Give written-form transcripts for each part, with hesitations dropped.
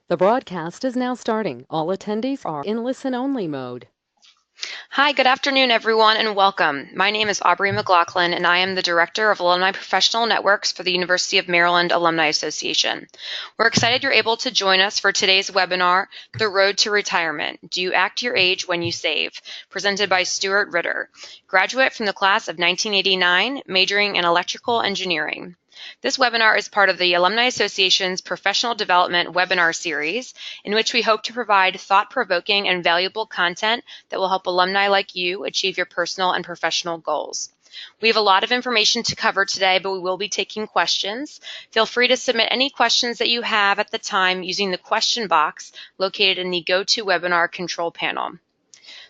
The broadcast is now starting. All attendees are in listen-only mode. Hi, good afternoon, everyone, and welcome. My name is Aubrey McLaughlin, and I am the Director of Alumni Professional Networks for the University of Maryland Alumni Association. We're excited you're able to join us for today's webinar, The Road to Retirement, Do You Act Your Age When You Save?, presented by Stuart Ritter, graduate from the class of 1989, majoring in electrical engineering. This webinar is part of the Alumni Association's Professional Development webinar series, in which we hope to provide thought-provoking and valuable content that will help alumni like you achieve your personal and professional goals. We have a lot of information to cover today, but we will be taking questions. Feel free to submit any questions that you have at the time using the question box located in the GoToWebinar control panel.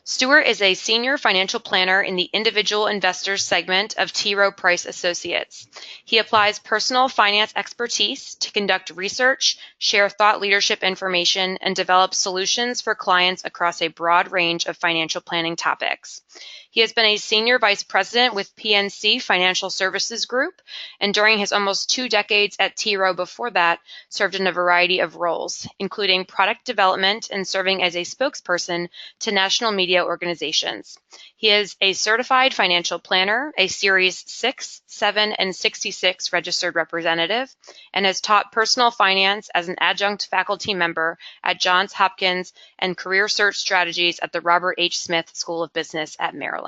Stuart is a senior financial planner in the individual investors segment of T. Rowe Price Associates. He applies personal finance expertise to conduct research, share thought leadership information, and develop solutions for clients across a broad range of financial planning topics. He has been a senior vice president with PNC Financial Services Group, and during his almost 2 decades at T. Rowe before that, served in a variety of roles, including product development and serving as a spokesperson to national media organizations. He is a certified financial planner, a Series 6, 7, and 66 registered representative, and has taught personal finance as an adjunct faculty member at Johns Hopkins and career search strategies at the Robert H. Smith School of Business at Maryland.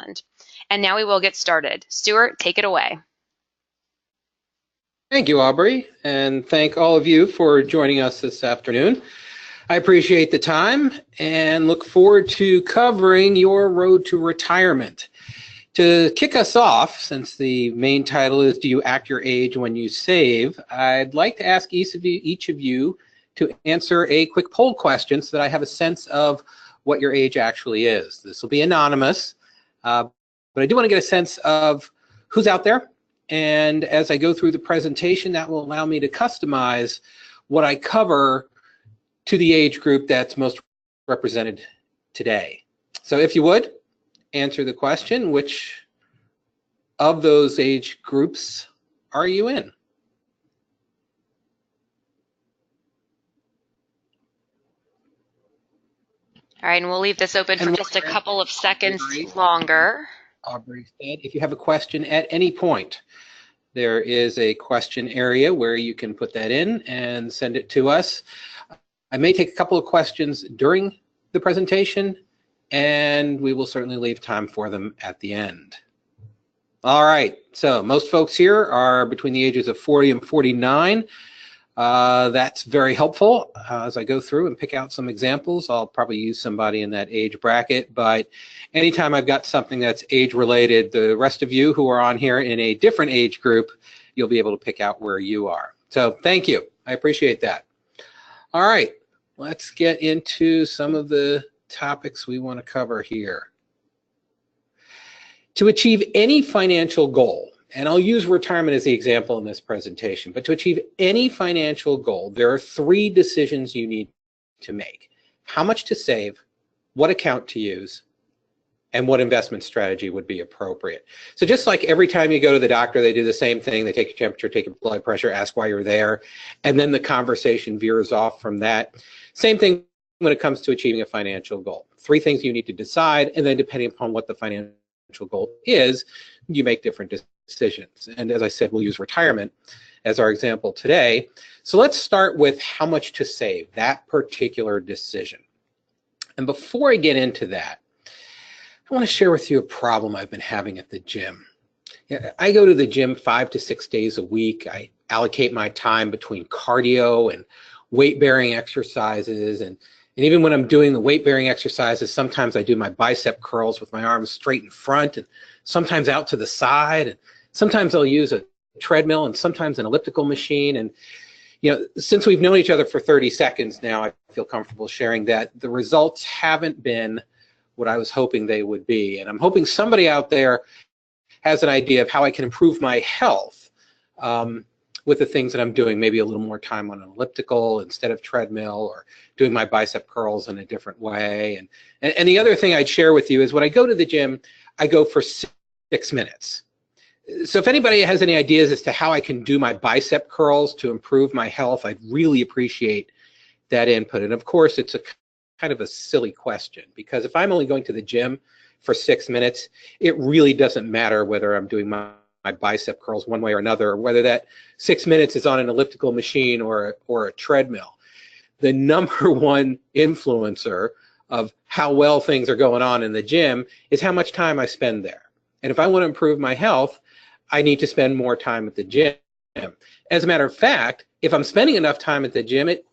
And now we will get started. Stuart, take it away. Thank you, Aubrey, and thank all of you for joining us this afternoon. I appreciate the time and look forward to covering your road to retirement. To kick us off, since the main title is Do You Act Your Age When You Save?, I'd like to ask each of you to answer a quick poll question so that I have a sense of what your age actually is. This will be anonymous, but I do want to get a sense of who's out there. And as I go through the presentation, that will allow me to customize what I cover to the age group that's most represented today. So if you would, answer the question, which of those age groups are you in? All right, and we'll leave this open for just a couple of seconds longer. Aubrey said, if you have a question at any point, there is a question area where you can put that in and send it to us. I may take a couple of questions during the presentation, and we will certainly leave time for them at the end. All right, so most folks here are between the ages of 40 and 49. That's very helpful. As I go through and pick out some examples, I'll probably use somebody in that age bracket, but anytime I've got something that's age related, the rest of you who are on here in a different age group, you'll be able to pick out where you are. So thank you, I appreciate that. All right, let's get into some of the topics we want to cover here. To achieve any financial goal, and I'll use retirement as the example in this presentation, but to achieve any financial goal, there are 3 decisions you need to make. How much to save, what account to use, and what investment strategy would be appropriate. So just like every time you go to the doctor, they do the same thing. They take your temperature, take your blood pressure, ask why you're there, and then the conversation veers off from that. Same thing when it comes to achieving a financial goal. 3 things you need to decide, and then depending upon what the financial goal is, you make different decisions. And as I said, we'll use retirement as our example today. So let's start with how much to save, that particular decision. And before I get into that, I want to share with you a problem I've been having at the gym. I go to the gym 5 to 6 days a week. I allocate my time between cardio and weight-bearing exercises. And even when I'm doing the weight-bearing exercises, sometimes I do my bicep curls with my arms straight in front and sometimes out to the side. And sometimes I'll use a treadmill and sometimes an elliptical machine. And since we've known each other for 30 seconds now, I feel comfortable sharing that the results haven't been what I was hoping they would be. And I'm hoping somebody out there has an idea of how I can improve my health with the things that I'm doing, maybe a little more time on an elliptical instead of treadmill, or doing my bicep curls in a different way. And the other thing I'd share with you is when I go to the gym, I go for 6 minutes. So if anybody has any ideas as to how I can do my bicep curls to improve my health, I'd really appreciate that input. And of course, it's a kind of a silly question, because if I'm only going to the gym for 6 minutes, it really doesn't matter whether I'm doing my bicep curls one way or another, or whether that 6 minutes is on an elliptical machine or a treadmill. The number one influencer of how well things are going on in the gym is how much time I spend there. And if I want to improve my health, I need to spend more time at the gym. As a matter of fact, if I'm spending enough time at the gym, it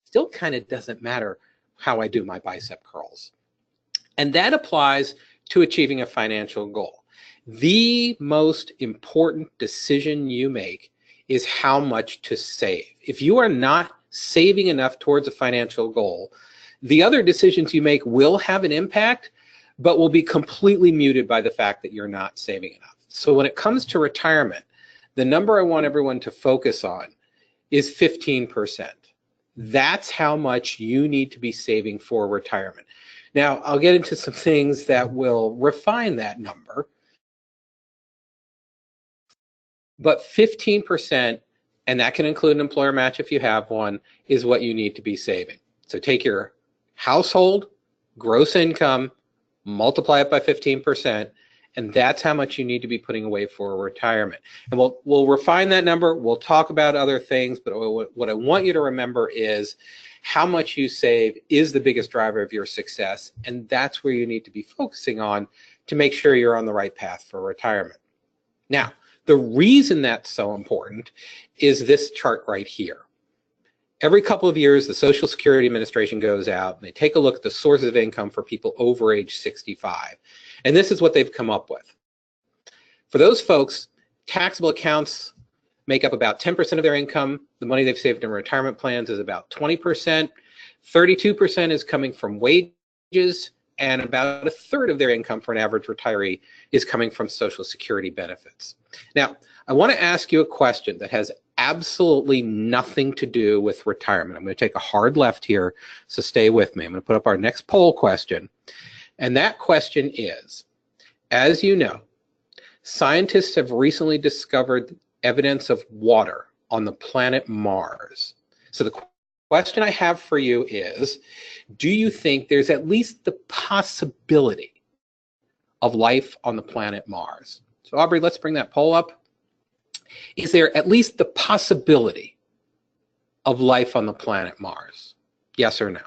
still kind of doesn't matter how I do my bicep curls. And that applies to achieving a financial goal. The most important decision you make is how much to save. If you are not saving enough towards a financial goal, the other decisions you make will have an impact, but will be completely muted by the fact that you're not saving enough. So when it comes to retirement, the number I want everyone to focus on is 15%. That's how much you need to be saving for retirement. Now, I'll get into some things that will refine that number, but 15%, and that can include an employer match if you have one, is what you need to be saving. So take your household gross income, multiply it by 15%, and that's how much you need to be putting away for retirement. And we'll refine that number. We'll talk about other things, but what I want you to remember is how much you save is the biggest driver of your success, and that's where you need to be focusing on to make sure you're on the right path for retirement. Now, the reason that's so important is this chart right here. Every couple of years, the Social Security Administration goes out and they take a look at the sources of income for people over age 65. And this is what they've come up with. For those folks, taxable accounts make up about 10% of their income. The money they've saved in retirement plans is about 20%. 32% is coming from wages, and about a third of their income for an average retiree is coming from Social Security benefits. Now, I want to ask you a question that has absolutely nothing to do with retirement. I'm going to take a hard left here, so stay with me. I'm going to put up our next poll question. And that question is, as you know, scientists have recently discovered evidence of water on the planet Mars. So the question I have for you is, do you think there's at least the possibility of life on the planet Mars? So Aubrey, let's bring that poll up. Is there at least the possibility of life on the planet Mars? Yes or no?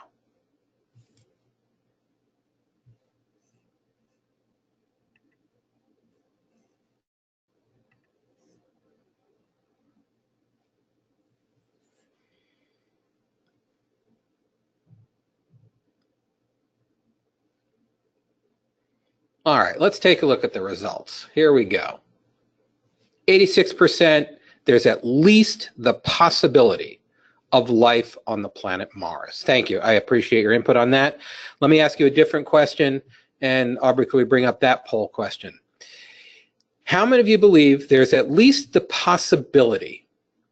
All right, let's take a look at the results. Here we go. 86%, there's at least the possibility of life on the planet Mars. Thank you. I appreciate your input on that. Let me ask you a different question. And Aubrey, could we bring up that poll question? How many of you believe there's at least the possibility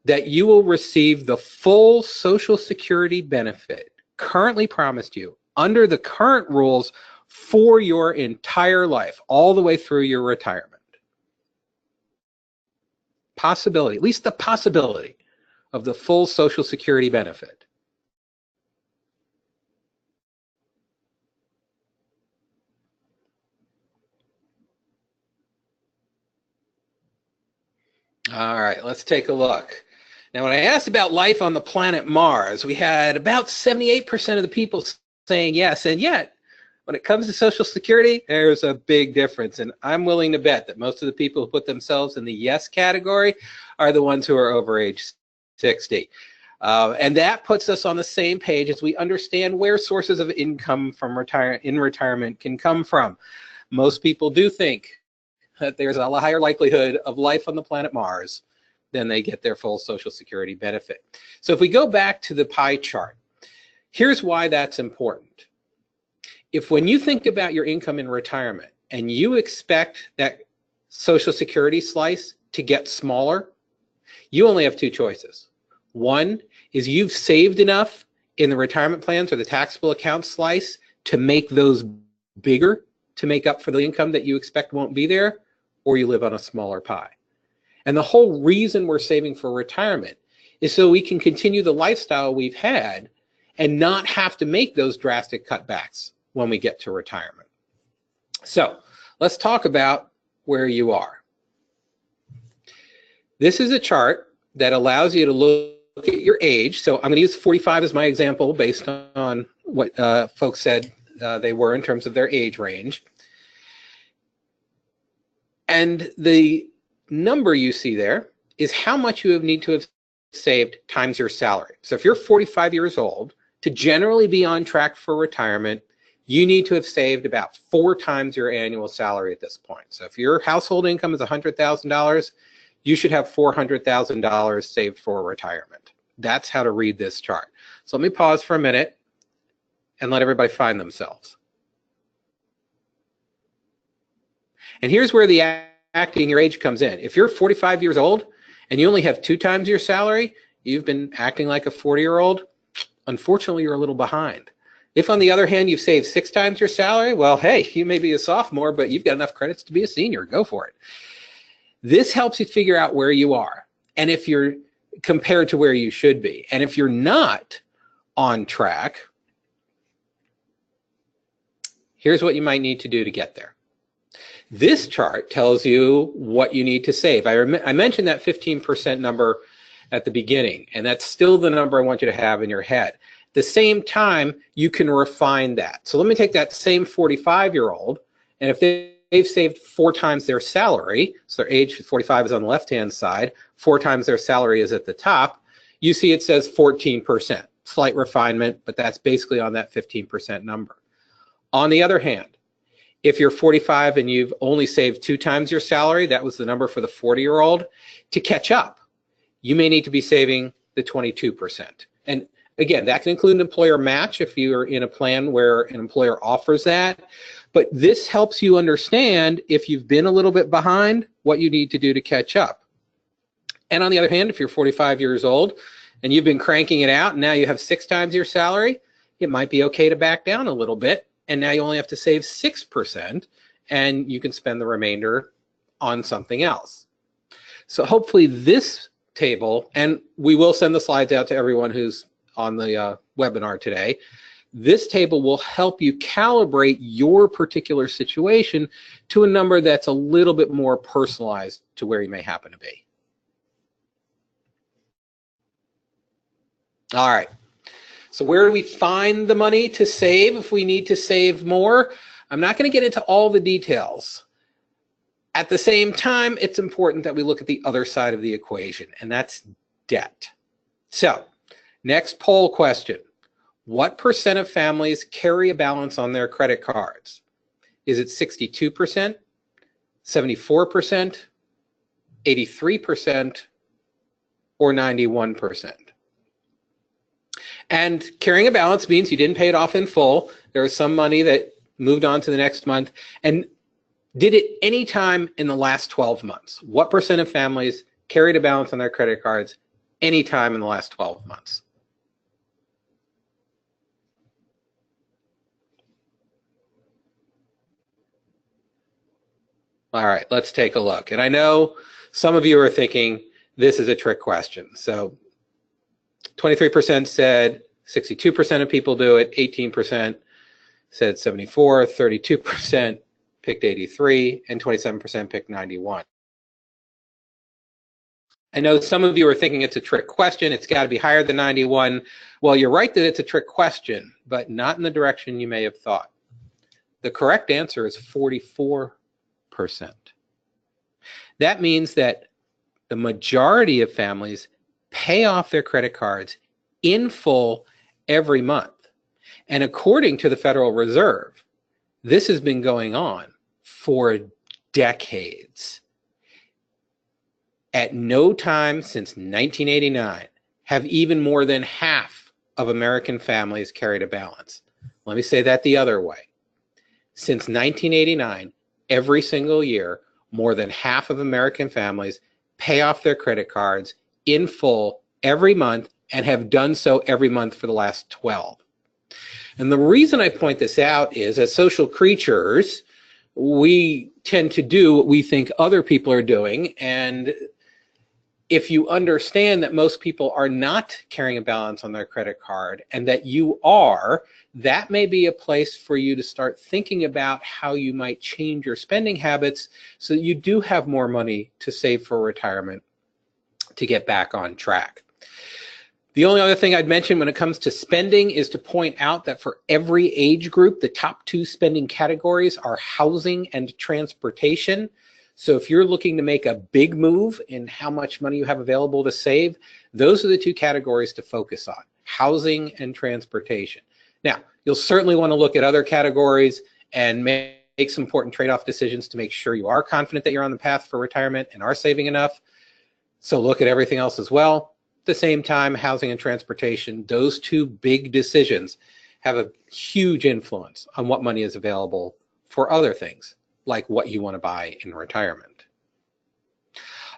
that you will receive the full Social Security benefit currently promised you under the current rules for your entire life, all the way through your retirement? Possibility, at least the possibility of the full Social Security benefit. All right, let's take a look. Now, when I asked about life on the planet Mars, we had about 78% of the people saying yes, and yet, when it comes to Social Security, there's a big difference, and I'm willing to bet that most of the people who put themselves in the yes category are the ones who are over age 60. And that puts us on the same page as we understand where sources of income from retirement can come from. Most people do think that there's a higher likelihood of life on the planet Mars than they get their full Social Security benefit. So if we go back to the pie chart, here's why that's important. If when you think about your income in retirement and you expect that Social Security slice to get smaller, you only have two choices. One is you've saved enough in the retirement plans or the taxable account slice to make those bigger to make up for the income that you expect won't be there, or you live on a smaller pie. And the whole reason we're saving for retirement is so we can continue the lifestyle we've had and not have to make those drastic cutbacks when we get to retirement. So let's talk about where you are. This is a chart that allows you to look at your age. So I'm going to use 45 as my example based on what folks said they were in terms of their age range. And the number you see there is how much you need to have saved times your salary. So if you're 45 years old, to generally be on track for retirement, you need to have saved about 4 times your annual salary at this point. So if your household income is $100,000, you should have $400,000 saved for retirement. That's how to read this chart. So let me pause for a minute and let everybody find themselves. And here's where the acting your age comes in. If you're 45 years old and you only have 2 times your salary, you've been acting like a 40-year-old. Unfortunately, you're a little behind. If, on the other hand, you've saved 6 times your salary, well, hey, you may be a sophomore, but you've got enough credits to be a senior. Go for it. This helps you figure out where you are, and if you're compared to where you should be. And if you're not on track, here's what you might need to do to get there. This chart tells you what you need to save. I mentioned that 15% number at the beginning, and that's still the number I want you to have in your head. At the same time, you can refine that. So let me take that same 45-year-old, and if they've saved 4 times their salary, so their age 45 is on the left-hand side, 4 times their salary is at the top, you see it says 14%. Slight refinement, but that's basically on that 15% number. On the other hand, if you're 45 and you've only saved 2 times your salary, that was the number for the 40-year-old, to catch up, you may need to be saving the 22%. And again, that can include an employer match if you're in a plan where an employer offers that. But this helps you understand if you've been a little bit behind, what you need to do to catch up. And on the other hand, if you're 45 years old and you've been cranking it out and now you have 6 times your salary, it might be okay to back down a little bit. And now you only have to save 6% and you can spend the remainder on something else. So hopefully this table, and we will send the slides out to everyone who's on the webinar today, this table will help you calibrate your particular situation to a number that's a little bit more personalized to where you may happen to be. All right. So where do we find the money to save if we need to save more? I'm not going to get into all the details. At the same time, it's important that we look at the other side of the equation, and that's debt. So, next poll question. What percent of families carry a balance on their credit cards? Is it 62%, 74%, 83%, or 91%? And carrying a balance means you didn't pay it off in full. There was some money that moved on to the next month. And did it any time in the last 12 months? What percent of families carried a balance on their credit cards any time in the last 12 months? All right, let's take a look. And I know some of you are thinking this is a trick question. So 23% said 62% of people do it, 18% said 74, 32% picked 83, and 27% picked 91. I know some of you are thinking it's a trick question, it's got to be higher than 91. Well, you're right that it's a trick question, but not in the direction you may have thought. The correct answer is 44%. That means that the majority of families pay off their credit cards in full every month. And according to the Federal Reserve, this has been going on for decades. At no time since 1989 have even more than half of American families carried a balance. Let me say that the other way. Since 1989, every single year, more than half of American families pay off their credit cards in full every month and have done so every month for the last 12. And the reason I point this out is, as social creatures, we tend to do what we think other people are doing, and if you understand that most people are not carrying a balance on their credit card and that you are, that may be a place for you to start thinking about how you might change your spending habits so that you do have more money to save for retirement to get back on track. The only other thing I'd mention when it comes to spending is to point out that for every age group, the top 2 spending categories are housing and transportation. So if you're looking to make a big move in how much money you have available to save, those are the 2 categories to focus on, housing and transportation. Now, you'll certainly want to look at other categories and make some important trade-off decisions to make sure you are confident that you're on the path for retirement and are saving enough. So look at everything else as well. At the same time, housing and transportation, those 2 big decisions have a huge influence on what money is available for other things, like what you want to buy in retirement.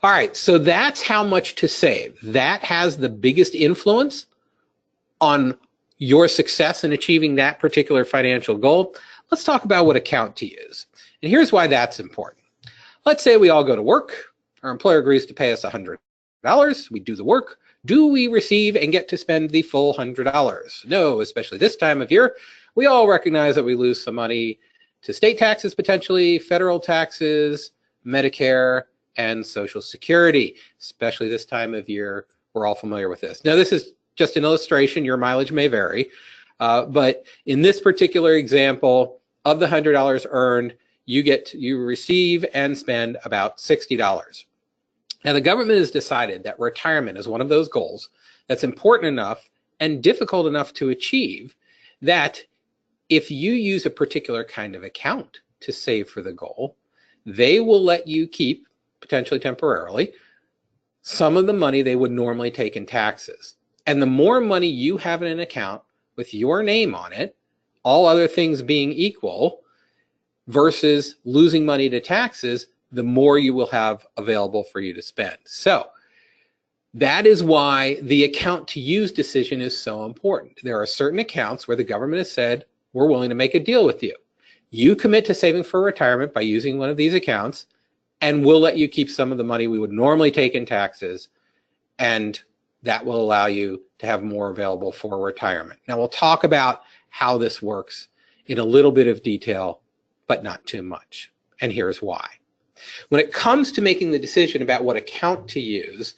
All right, so that's how much to save. That has the biggest influence on your success in achieving that particular financial goal. Let's talk about what account to use. And here's why that's important. Let's say we all go to work. Our employer agrees to pay us $100. We do the work. Do we receive and get to spend the full $100? No, especially this time of year. We all recognize that we lose some money to state taxes potentially, federal taxes, Medicare, and Social Security, especially this time of year. We're all familiar with this. Now, this is just an illustration. Your mileage may vary, but in this particular example, of the $100 earned, you receive and spend about $60. Now, the government has decided that retirement is one of those goals that's important enough and difficult enough to achieve that if you use a particular kind of account to save for the goal, they will let you keep, potentially temporarily, some of the money they would normally take in taxes. And the more money you have in an account with your name on it, all other things being equal, versus losing money to taxes, the more you will have available for you to spend. So that is why the account to use decision is so important. There are certain accounts where the government has said, we're willing to make a deal with you. You commit to saving for retirement by using one of these accounts, and we'll let you keep some of the money we would normally take in taxes, and that will allow you to have more available for retirement. Now, we'll talk about how this works in a little bit of detail, but not too much. And here's why. When it comes to making the decision about what account to use,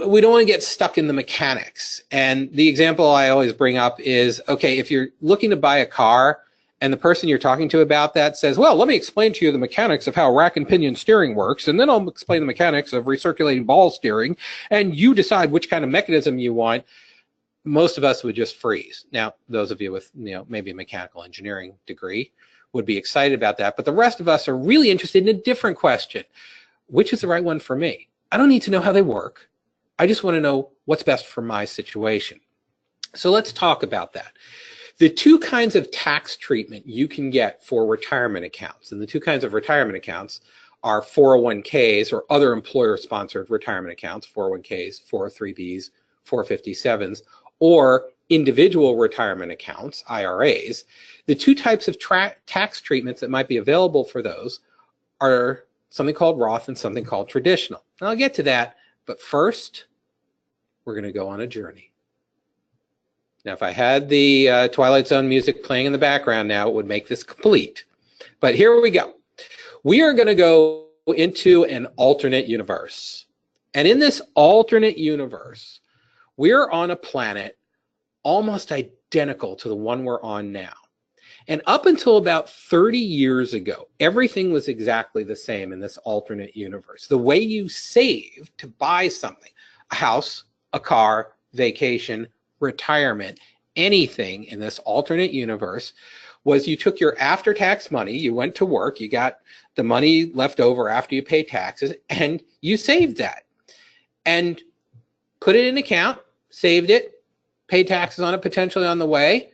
we don't want to get stuck in the mechanics. And the example I always bring up is, okay, if you're looking to buy a car and the person you're talking to about that says, well, let me explain to you the mechanics of how rack and pinion steering works, and then I'll explain the mechanics of recirculating ball steering, and you decide which kind of mechanism you want, most of us would just freeze. Now, those of you with maybe a mechanical engineering degree would be excited about that, but the rest of us are really interested in a different question. Which is the right one for me? I don't need to know how they work. I just want to know what's best for my situation. So let's talk about that. The 2 kinds of tax treatment you can get for retirement accounts, and the 2 kinds of retirement accounts are 401ks or other employer-sponsored retirement accounts, 401ks, 403bs, 457s, or individual retirement accounts, IRAs. The 2 types of tax treatments that might be available for those are something called Roth and something called traditional. Now, I'll get to that, but first, we're going to go on a journey. Now, if I had the Twilight Zone music playing in the background now, it would make this complete. But here we go. We are going to go into an alternate universe. And in this alternate universe, we're on a planet almost identical to the one we're on now. And up until about 30 years ago, everything was exactly the same in this alternate universe. The way you save to buy something, a house, a car, vacation, retirement, anything in this alternate universe, was you took your after-tax money, you went to work, you got the money left over after you pay taxes, and you saved that. And put it in an account, saved it, paid taxes on it potentially on the way,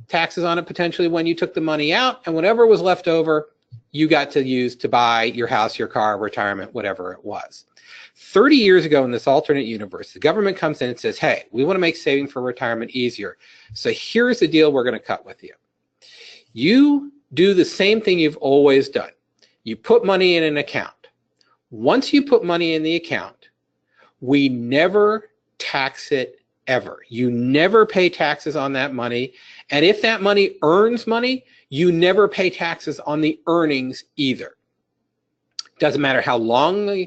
taxes on it potentially when you took the money out, and whatever was left over, you got to use to buy your house, your car, retirement, whatever it was. 30 years ago in this alternate universe, the government comes in and says, hey, we want to make saving for retirement easier. So here's the deal we're going to cut with you. You do the same thing you've always done. You put money in an account. Once you put money in the account, we never tax it ever. You never pay taxes on that money. And if that money earns money, you never pay taxes on the earnings either. Doesn't matter how long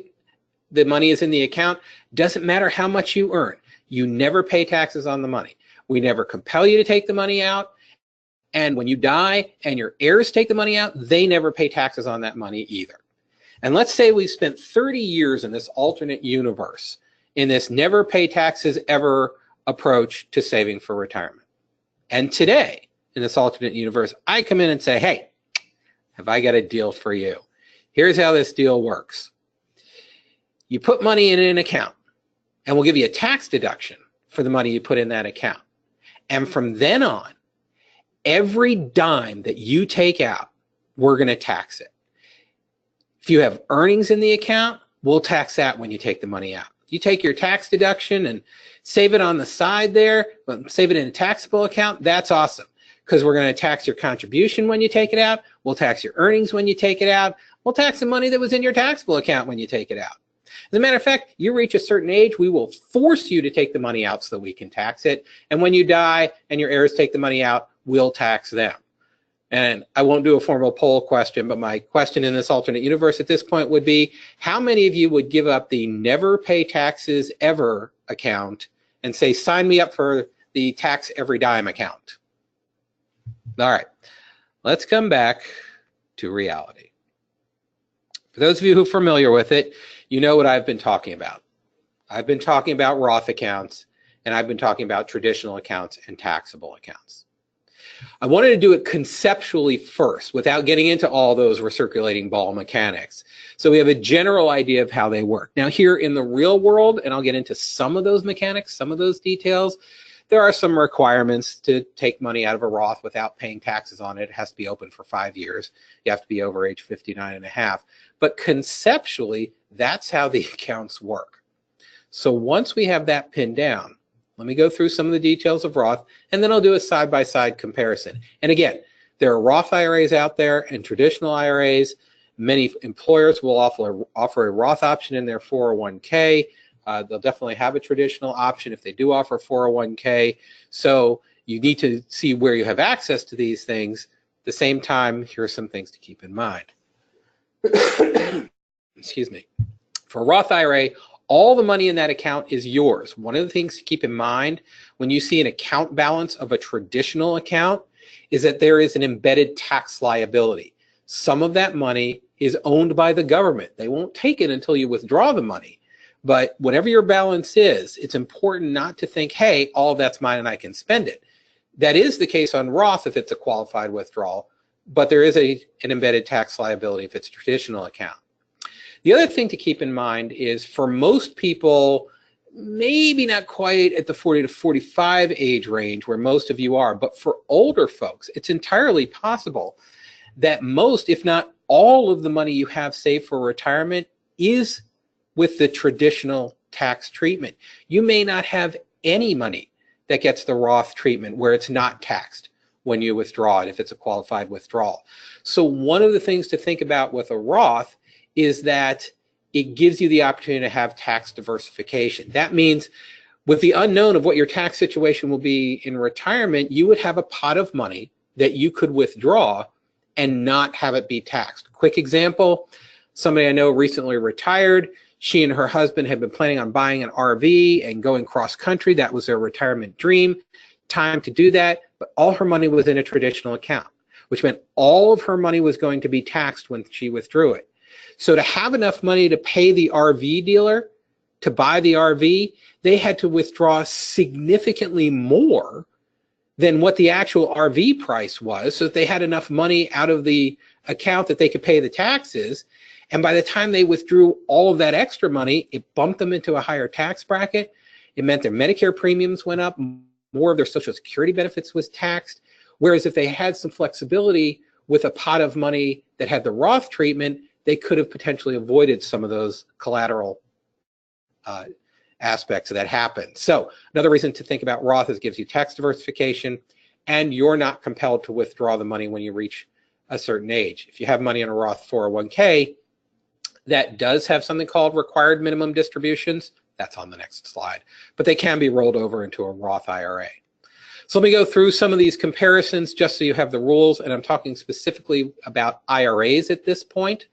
the money is in the account, doesn't matter how much you earn. You never pay taxes on the money. We never compel you to take the money out. And when you die and your heirs take the money out, they never pay taxes on that money either. And let's say we've spent 30 years in this alternate universe, in this never pay taxes ever approach to saving for retirement. And today, in this alternate universe, I come in and say, hey, have I got a deal for you? Here's how this deal works. You put money in an account, and we'll give you a tax deduction for the money you put in that account. And from then on, every dime that you take out, we're going to tax it. If you have earnings in the account, we'll tax that when you take the money out. You take your tax deduction and save it on the side there, save it in a taxable account, that's awesome, because we're going to tax your contribution when you take it out. We'll tax your earnings when you take it out. We'll tax the money that was in your taxable account when you take it out. As a matter of fact, you reach a certain age, we will force you to take the money out so that we can tax it. And when you die and your heirs take the money out, we'll tax them. And I won't do a formal poll question, but my question in this alternate universe at this point would be, how many of you would give up the never pay taxes ever account and say, sign me up for the tax every dime account? All right, let's come back to reality. For those of you who are familiar with it, you know what I've been talking about. I've been talking about Roth accounts, and I've been talking about traditional accounts and taxable accounts. I wanted to do it conceptually first without getting into all those recirculating ball mechanics. So we have a general idea of how they work. Now here in the real world, and I'll get into some of those mechanics, some of those details, there are some requirements to take money out of a Roth without paying taxes on it. It has to be open for 5 years. You have to be over age 59 and a half. But conceptually, that's how the accounts work. So once we have that pinned down, let me go through some of the details of Roth, and then I'll do a side-by-side comparison. And again, there are Roth IRAs out there and traditional IRAs. Many employers will offer a Roth option in their 401k. They'll definitely have a traditional option if they do offer 401k. So you need to see where you have access to these things. At the same time, here are some things to keep in mind. Excuse me. For a Roth IRA, all the money in that account is yours. One of the things to keep in mind when you see an account balance of a traditional account is that there is an embedded tax liability. Some of that money is owned by the government. They won't take it until you withdraw the money. But whatever your balance is, it's important not to think, hey, all of that's mine and I can spend it. That is the case on Roth if it's a qualified withdrawal, but there is an embedded tax liability if it's a traditional account. The other thing to keep in mind is for most people, maybe not quite at the 40 to 45 age range where most of you are, but for older folks, it's entirely possible that most, if not all of the money you have saved for retirement is with the traditional tax treatment. You may not have any money that gets the Roth treatment where it's not taxed when you withdraw it, if it's a qualified withdrawal. So one of the things to think about with a Roth is that it gives you the opportunity to have tax diversification. That means with the unknown of what your tax situation will be in retirement, you would have a pot of money that you could withdraw and not have it be taxed. Quick example, somebody I know recently retired. She and her husband had been planning on buying an RV and going cross country. That was their retirement dream. Time to do that, but all her money was in a traditional account, which meant all of her money was going to be taxed when she withdrew it. So to have enough money to pay the RV dealer to buy the RV, they had to withdraw significantly more than what the actual RV price was, so that they had enough money out of the account that they could pay the taxes. And by the time they withdrew all of that extra money, it bumped them into a higher tax bracket. It meant their Medicare premiums went up, more of their Social Security benefits was taxed. Whereas if they had some flexibility with a pot of money that had the Roth treatment, they could have potentially avoided some of those collateral aspects that happen. So another reason to think about Roth is it gives you tax diversification, and you're not compelled to withdraw the money when you reach a certain age. If you have money in a Roth 401k, that does have something called required minimum distributions, That's on the next slide. But they can be rolled over into a Roth IRA. So let me go through some of these comparisons just so you have the rules, and I'm talking specifically about IRAs at this point.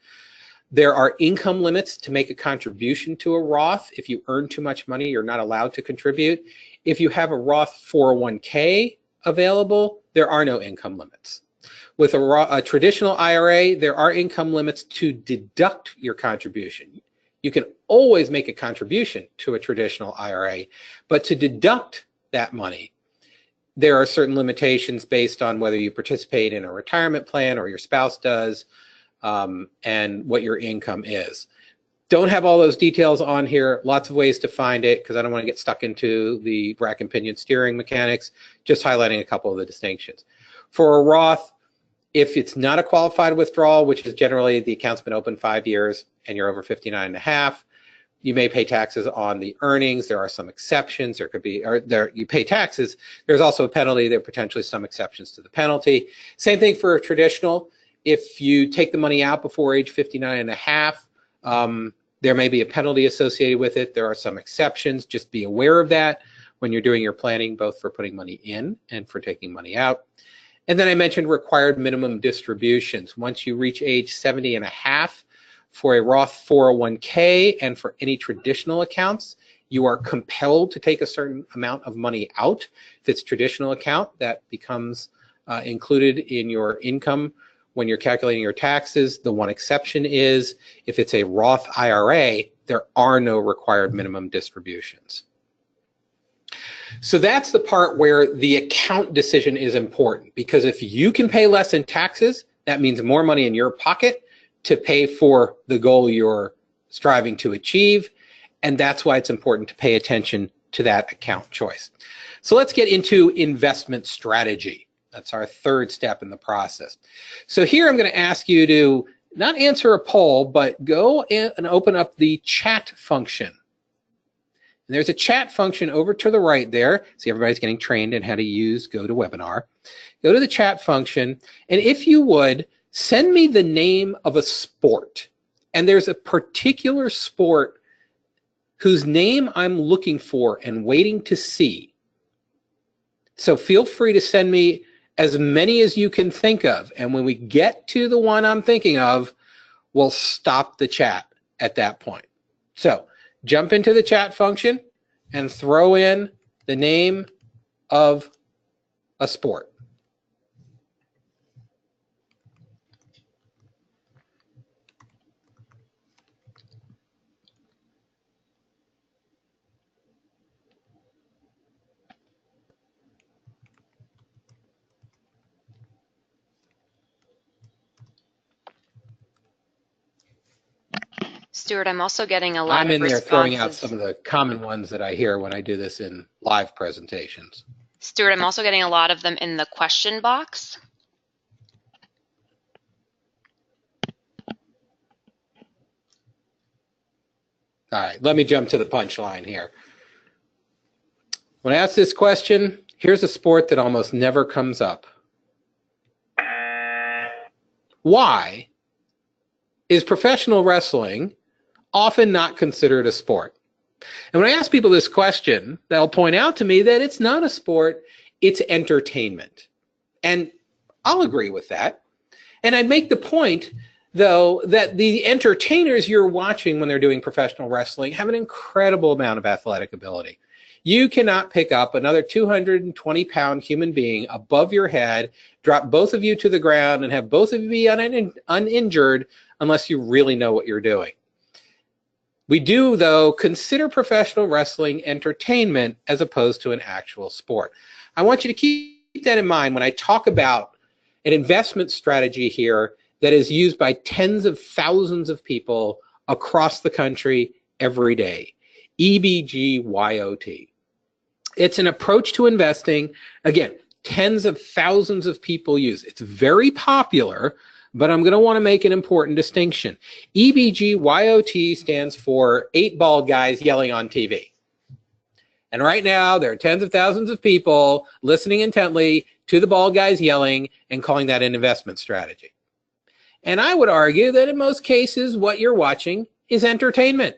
There are income limits to make a contribution to a Roth. If you earn too much money, you're not allowed to contribute. If you have a Roth 401k available, there are no income limits. With a traditional IRA, there are income limits to deduct your contribution. You can always make a contribution to a traditional IRA, but to deduct that money, there are certain limitations based on whether you participate in a retirement plan or your spouse does, and what your income is. Don't have all those details on here. Lots of ways to find it because I don't want to get stuck into the rack and pinion steering mechanics, just highlighting a couple of the distinctions. For a Roth, if it's not a qualified withdrawal, which is generally the account's been open 5 years and you're over 59 and a half, you may pay taxes on the earnings. There are some exceptions. There could be, or there you pay taxes. There's also a penalty. There are potentially some exceptions to the penalty. Same thing for a traditional. If you take the money out before age 59 and a half, there may be a penalty associated with it. There are some exceptions. Just be aware of that when you're doing your planning, both for putting money in and for taking money out. And then I mentioned required minimum distributions. Once you reach age 70 and a half, for a Roth 401k and for any traditional accounts, you are compelled to take a certain amount of money out. If it's traditional account, that becomes included in your income when you're calculating your taxes. The one exception is if it's a Roth IRA, there are no required minimum distributions. So that's the part where the account decision is important, because if you can pay less in taxes, that means more money in your pocket to pay for the goal you're striving to achieve, and that's why it's important to pay attention to that account choice. So let's get into investment strategy. That's our third step in the process. So here I'm going to ask you to not answer a poll, but go in and open up the chat function. And there's a chat function over to the right there. See, everybody's getting trained in how to use GoToWebinar. Go to the chat function, and if you would, send me the name of a sport. And there's a particular sport whose name I'm looking for and waiting to see. So feel free to send me as many as you can think of. And when we get to the one I'm thinking of, we'll stop the chat at that point. So jump into the chat function and throw in the name of a sport. Stuart, I'm also getting a lot I'm of in there responses. throwing out some of the common ones that I hear when I do this in live presentations. Stuart, I'm also getting a lot of them in the question box. All right, let me jump to the punchline here. When I ask this question, here's a sport that almost never comes up. Why is professional wrestling often not considered a sport? And when I ask people this question, they'll point out to me that it's not a sport, it's entertainment. And I'll agree with that. And I'd make the point, though, that the entertainers you're watching when they're doing professional wrestling have an incredible amount of athletic ability. You cannot pick up another 220-pound human being above your head, drop both of you to the ground, and have both of you be uninjured unless you really know what you're doing. We do, though, consider professional wrestling entertainment as opposed to an actual sport. I want you to keep that in mind when I talk about an investment strategy here that is used by tens of thousands of people across the country every day. EBGYOT. It's an approach to investing, again, tens of thousands of people use. It's very popular, but I'm going to want to make an important distinction. EBGYOT stands for 8 bald guys yelling on TV. And right now, there are tens of thousands of people listening intently to the bald guys yelling and calling that an investment strategy. And I would argue that in most cases, what you're watching is entertainment.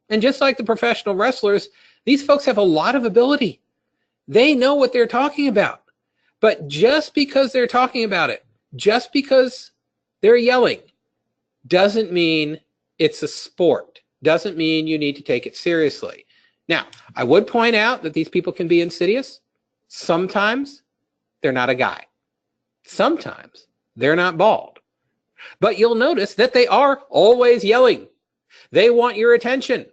And just like the professional wrestlers, these folks have a lot of ability. They know what they're talking about. But just because they're talking about it, just because they're yelling, doesn't mean it's a sport. Doesn't mean you need to take it seriously. Now, I would point out that these people can be insidious. Sometimes they're not a guy. Sometimes they're not bald. But you'll notice that they are always yelling. They want your attention.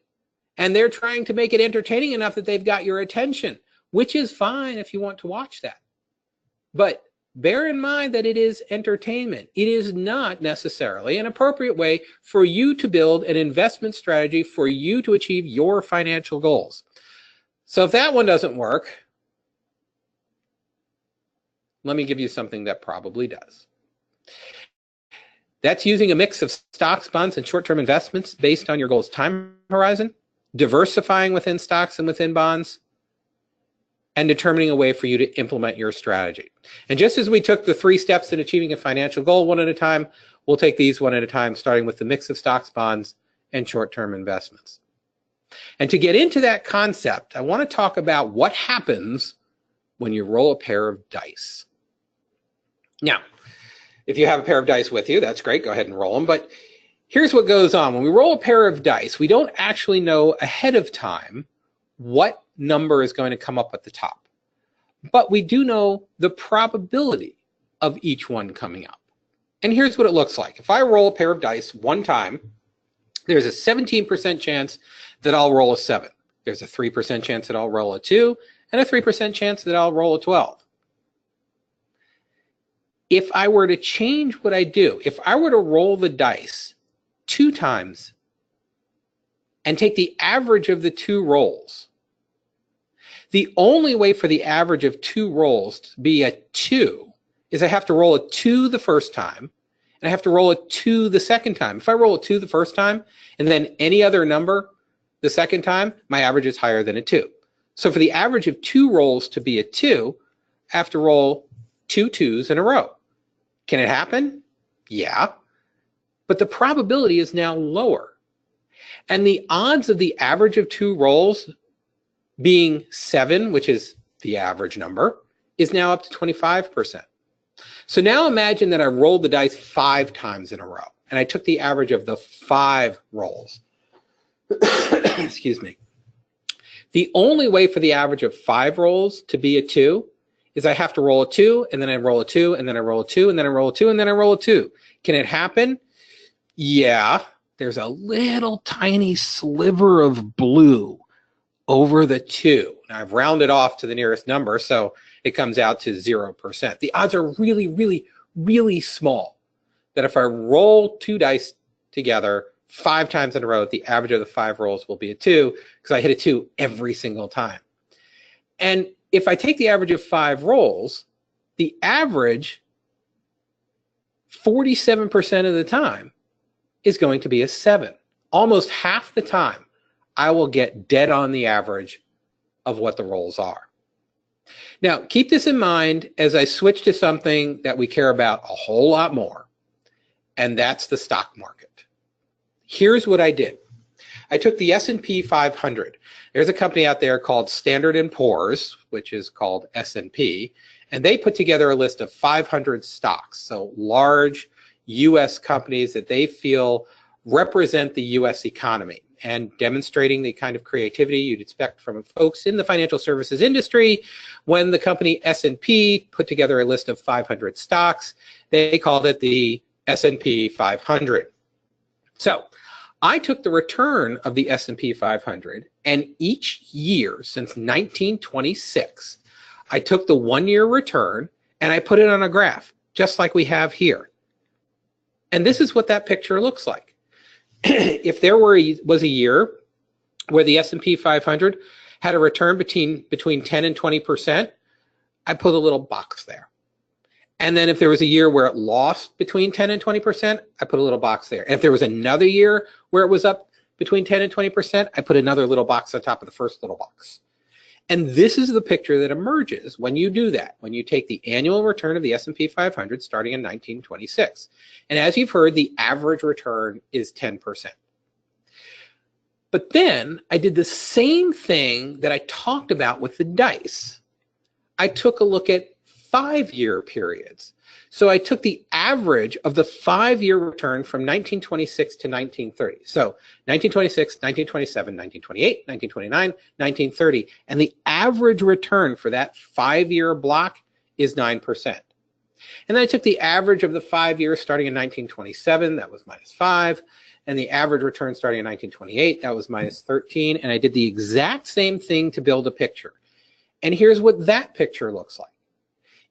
And they're trying to make it entertaining enough that they've got your attention, which is fine if you want to watch that. But bear in mind that it is entertainment. It is not necessarily an appropriate way for you to build an investment strategy for you to achieve your financial goals. So if that one doesn't work, let me give you something that probably does. That's using a mix of stocks, bonds, and short-term investments based on your goals' time horizon, diversifying within stocks and within bonds, and determining a way for you to implement your strategy. And just as we took the 3 steps in achieving a financial goal one at a time, we'll take these one at a time, starting with the mix of stocks, bonds, and short-term investments. And to get into that concept, I want to talk about what happens when you roll a pair of dice. Now, if you have a pair of dice with you, that's great, go ahead and roll them. But here's what goes on. When we roll a pair of dice, we don't actually know ahead of time what number is going to come up at the top. But we do know the probability of each one coming up. And here's what it looks like. If I roll a pair of dice one time, there's a 17% chance that I'll roll a 7. There's a 3% chance that I'll roll a 2, and a 3% chance that I'll roll a 12. If I were to change what I do, if I were to roll the dice 2 times and take the average of the 2 rolls, the only way for the average of 2 rolls to be a 2 is I have to roll a 2 the first time, and I have to roll a 2 the second time. If I roll a 2 the first time, and then any other number the second time, my average is higher than a 2. So for the average of 2 rolls to be a 2, I have to roll 2 2s in a row. Can it happen? Yeah. But the probability is now lower. And the odds of the average of 2 rolls being 7, which is the average number, is now up to 25%. So now imagine that I rolled the dice 5 times in a row, and I took the average of the 5 rolls. Excuse me. The only way for the average of 5 rolls to be a 2 is I have to roll a 2, and then I roll a 2, and then I roll a 2, and then I roll a 2, and then I roll a 2. Can it happen? Yeah. There's a little tiny sliver of blue over the 2. Now I've rounded off to the nearest number, so it comes out to 0%. The odds are really, really, really small that if I roll 2 dice together 5 times in a row, the average of the 5 rolls will be a 2, because I hit a 2 every single time. And if I take the average of 5 rolls, the average 47% of the time is going to be a 7. Almost half the time, I will get dead on the average of what the rolls are. Now, keep this in mind as I switch to something that we care about a whole lot more, and that's the stock market. Here's what I did. I took the S&P 500. There's a company out there called Standard & Poor's, which is called S&P, and they put together a list of 500 stocks, so large U.S. companies that they feel represent the U.S. economy, and demonstrating the kind of creativity you'd expect from folks in the financial services industry. When the company S&P put together a list of 500 stocks, they called it the S&P 500. So I took the return of the S&P 500, and each year since 1926, I took the 1-year return and I put it on a graph, just like we have here. And this is what that picture looks like. If there was a year where the S&P 500 had a return between 10 and 20%, I put a little box there. And then if there was a year where it lost between 10 and 20%, I put a little box there. And if there was another year where it was up between 10 and 20%, I put another little box on top of the first little box. And this is the picture that emerges when you do that, when you take the annual return of the S&P 500 starting in 1926. And as you've heard, the average return is 10%. But then I did the same thing that I talked about with the dice. I took a look at 5-year periods. So I took the average of the 5-year return from 1926 to 1930. So 1926, 1927, 1928, 1929, 1930, and the average return for that 5-year block is 9%. And then I took the average of the 5 years starting in 1927, that was -5, and the average return starting in 1928, that was -13, and I did the exact same thing to build a picture. And here's what that picture looks like.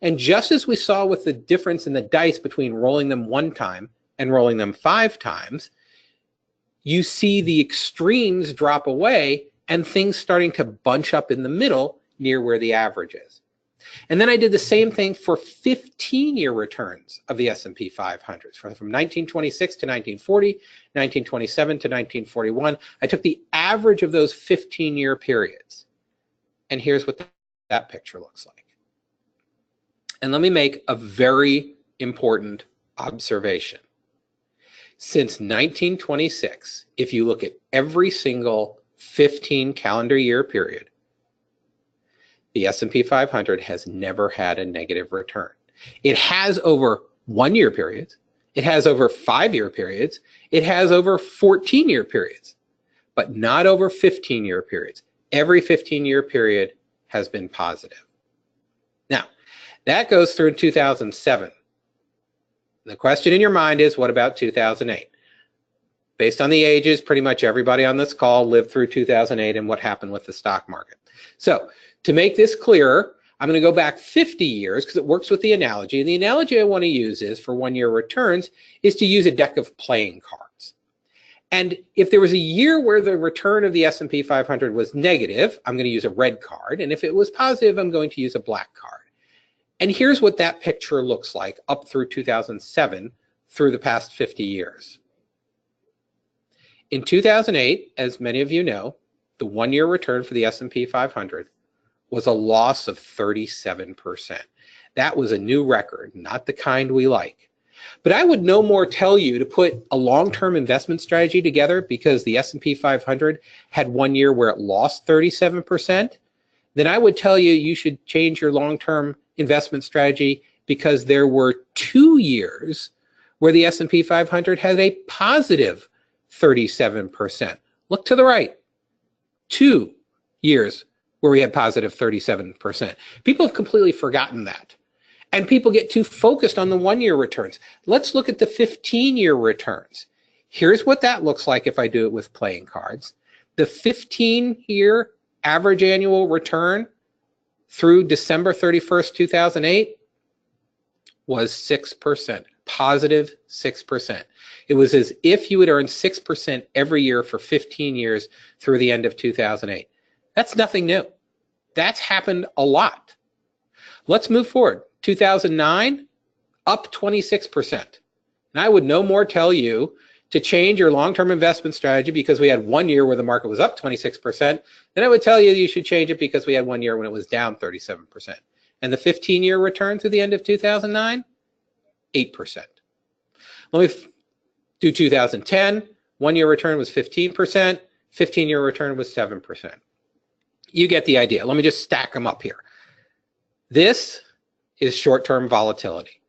And just as we saw with the difference in the dice between rolling them 1 time and rolling them 5 times, you see the extremes drop away and things starting to bunch up in the middle near where the average is. And then I did the same thing for 15-year returns of the S&P 500, from 1926 to 1940, 1927 to 1941. I took the average of those 15-year periods. And here's what that picture looks like. And let me make a very important observation. Since 1926, if you look at every single 15 calendar year period, the S&P 500 has never had a negative return. It has over 1-year periods, it has over 5-year periods, it has over 14-year periods, but not over 15-year periods. Every 15-year period has been positive. Now, that goes through 2007. The question in your mind is, what about 2008? Based on the ages, pretty much everybody on this call lived through 2008 and what happened with the stock market. So to make this clearer, I'm going to go back 50 years because it works with the analogy. And the analogy I want to use is for 1-year returns is to use a deck of playing cards. And if there was a year where the return of the S&P 500 was negative, I'm going to use a red card. And if it was positive, I'm going to use a black card. And here's what that picture looks like up through 2007 through the past 50 years. In 2008, as many of you know, the 1-year return for the S&P 500 was a loss of 37%. That was a new record, not the kind we like. But I would no more tell you to put a long-term investment strategy together because the S&P 500 had 1 year where it lost 37%, then I would tell you you should change your long-term investment strategy because there were 2 years where the S&P 500 had a positive 37%. Look to the right. 2 years where we had positive 37%. People have completely forgotten that. And people get too focused on the 1-year returns. Let's look at the 15-year returns. Here's what that looks like if I do it with playing cards. The 15-year average annual return through December 31st, 2008 was 6%, positive 6%. It was as if you had earned 6% every year for 15 years through the end of 2008. That's nothing new. That's happened a lot. Let's move forward. 2009, up 26%. And I would no more tell you to change your long-term investment strategy because we had 1 year where the market was up 26%, then I would tell you you should change it because we had 1 year when it was down 37%. And the 15-year return through the end of 2009, 8%. Let me do 2010. 1-year return was 15%. 15-year return was 7%. You get the idea. Let me just stack them up here. This is short-term volatility.